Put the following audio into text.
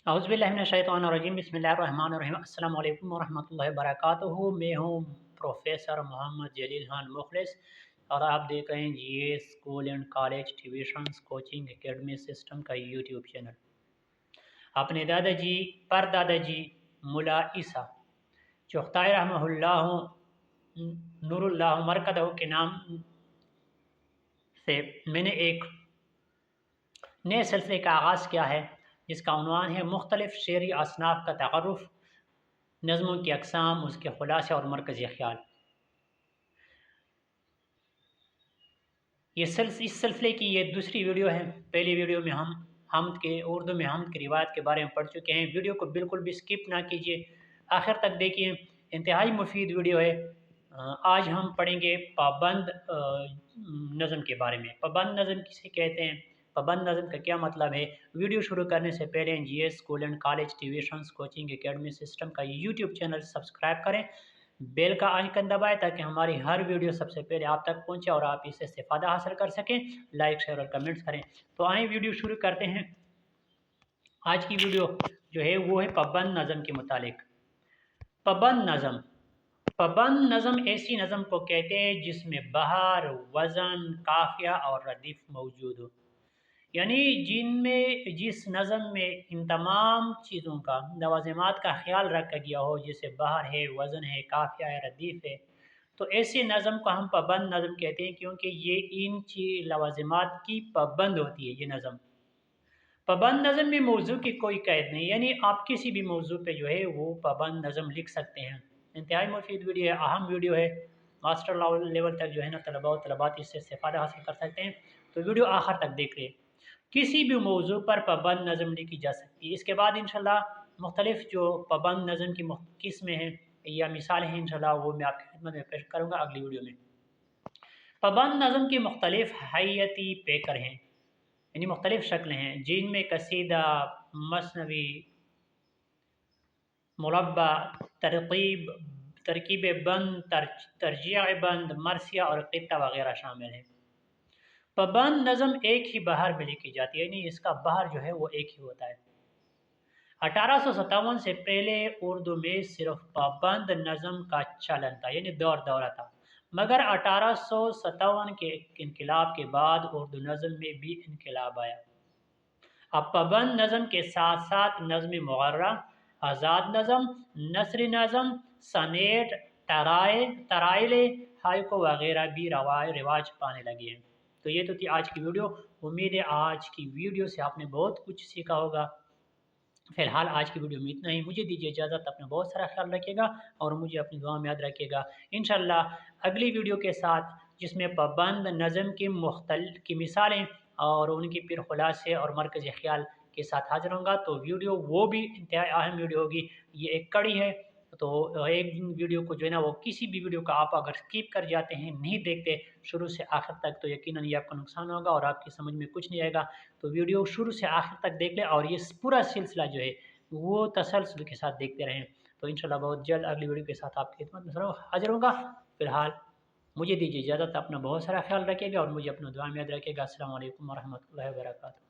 औज़ुबिल्लाहिमिनश्शैतानिर्रजीम बिस्मिल्लाहिर्रहमानिर्रहीम अस्सलामु अलैकुम वरहमतुल्लाहि वबरकातुहू। मैं हूँ प्रोफेसर मोहम्मद जलील खान मुखलिस और आप देख रहे हैं GA school and college tuitions coaching academy system का यूट्यूब चैनल। अपने दादाजी परदादाजी मुला ईसा चुग़ताई रहमहुल्लाह नूरुल्लाह मरकदहू के नाम से मैंने एक नए सिलसिले का आगाज़ किया है जिसका उन्वान है मुख्तलिफ़ शेरी असनाफ़ का तअर्रुफ़, नज़्मों की अक़साम, उसके ख़ुलासे और मरकज़ी ख़याल। इस सिलसिले की ये दूसरी वीडियो है। पहली वीडियो में हम उर्दू में हमद की रिवायत के बारे में पढ़ चुके हैं। वीडियो को बिल्कुल भी स्किप ना कीजिए, आखिर तक देखिए, इंतहाई मुफीद वीडियो है। आज हम पढ़ेंगे पाबंद नज़म के बारे में। पाबंद नज़म किसे कहते हैं, पाबंद नज़म का क्या मतलब है। वीडियो शुरू करने से पहले GS school and college tuitions coaching academy system का यूट्यूब चैनल सब्सक्राइब करें, बेल का आइकन दबाएं ताकि हमारी हर वीडियो सबसे पहले आप तक पहुंचे और आप इससे इस्तेफादा हासिल कर सकें। लाइक, शेयर और कमेंट्स करें। तो आइए वीडियो शुरू करते हैं। आज की वीडियो जो है वो है पाबंद नज़म के मुतालिक। पाबंद नज़म, पाबंद नज़म ऐसी नज़म को कहते हैं जिसमें बहार, वज़न, काफ़िया और रदीफ़ मौजूद हो, यानी जिस नज़म में इन तमाम चीज़ों का, लवाज़िमात का ख़्याल रखा गया हो, जैसे बहार है, वज़न है, काफ़िया है, रदीफ़ है, तो ऐसे नज़म को हम पाबंद नज़म कहते हैं क्योंकि ये इन लवाज़िमात की पाबंद होती है। ये नज़म पाबंद नज़म में मौजू की कोई कैद नहीं, यानी आप किसी भी मौजू पे जो है वो पाबंद नज़म लिख सकते हैं। इंतहाई मुफीद वीडियो है, अहम वीडियो है। मास्टर लेवल तक जो है ना तलबा और तलबात इससे इस्तेफादा हासिल कर सकते हैं। तो वीडियो आखिर तक देख लें। किसी भी मौजू पर पाबंद नज़म लिखी जा सकती है। इसके बाद इंशाल्लाह मुख्तलिफ़ जो पाबंद नज़म की किस्में हैं या मिसालें हैं, इंशाल्लाह वो मैं आपकी खिदमत में पेश करूँगा अगली वीडियो में। पाबंद नज़म की मुख्तलिफ़ हैयती पैकर हैं, यानी मुख्तलिफ़ शक्लें हैं, जिनमें कसीदा, मसनवी, मुरब्बा, तरकीब बंद, तरजीह बंद, मरसिया और क़ित्ता वगैरह शामिल हैं। पाबंद नज़म एक ही बहार में लिखी जाती है, यानी इसका बहार जो है वो एक ही होता है। 1857 से पहले उर्दू में सिर्फ पाबंद नज़म का चलन था, यानी दौरा था, मगर 1857 के इनकलाब के बाद उर्दू नज़म में भी इनकलाब आया। अब पाबंद नज़म के साथ साथ नज़्म मुग़र्रा, आज़ाद नज़म, नसरी नज़म, सनेट, तराइले, हाइको वगैरह भी रिवाज पाने लगे हैं। तो ये तो थी आज की वीडियो। उम्मीद है आज की वीडियो से आपने बहुत कुछ सीखा होगा। फ़िलहाल आज की वीडियो में इतना ही। मुझे दीजिए इजाज़त। अपना बहुत सारा ख्याल रखिएगा और मुझे अपनी दुआ में याद रखिएगा। इंशाअल्लाह अगली वीडियो के साथ, जिसमें पाबंद नज़म की मिसालें और उनकी फिर खुलासे और मरकज़ी ख़्याल के साथ हाज़िर होऊंगा। तो वीडियो वो भी इंतहाई अहम वीडियो होगी। ये एक कड़ी है, तो एक दिन वीडियो को जो है ना वो किसी भी वीडियो का आप अगर स्किप कर जाते हैं, नहीं देखते शुरू से आखिर तक, तो यकीनन ये आपका नुकसान होगा और आपकी समझ में कुछ नहीं आएगा। तो वीडियो शुरू से आखिर तक देख लें और ये पूरा सिलसिला जो है वो तसलसल के साथ देखते रहें। तो इंशाल्लाह बहुत जल्द अगली वीडियो के साथ आपकी खिदमत में हाज़िर होऊंगा। फ़िलहाल मुझे दीजिए इजाज़त। अपना बहुत सारा ख्याल रखिएगा और मुझे अपना दुआ में याद रखिएगा। अस्सलामु अलैकुम वरहमतुल्लाहि वबरकातुहू।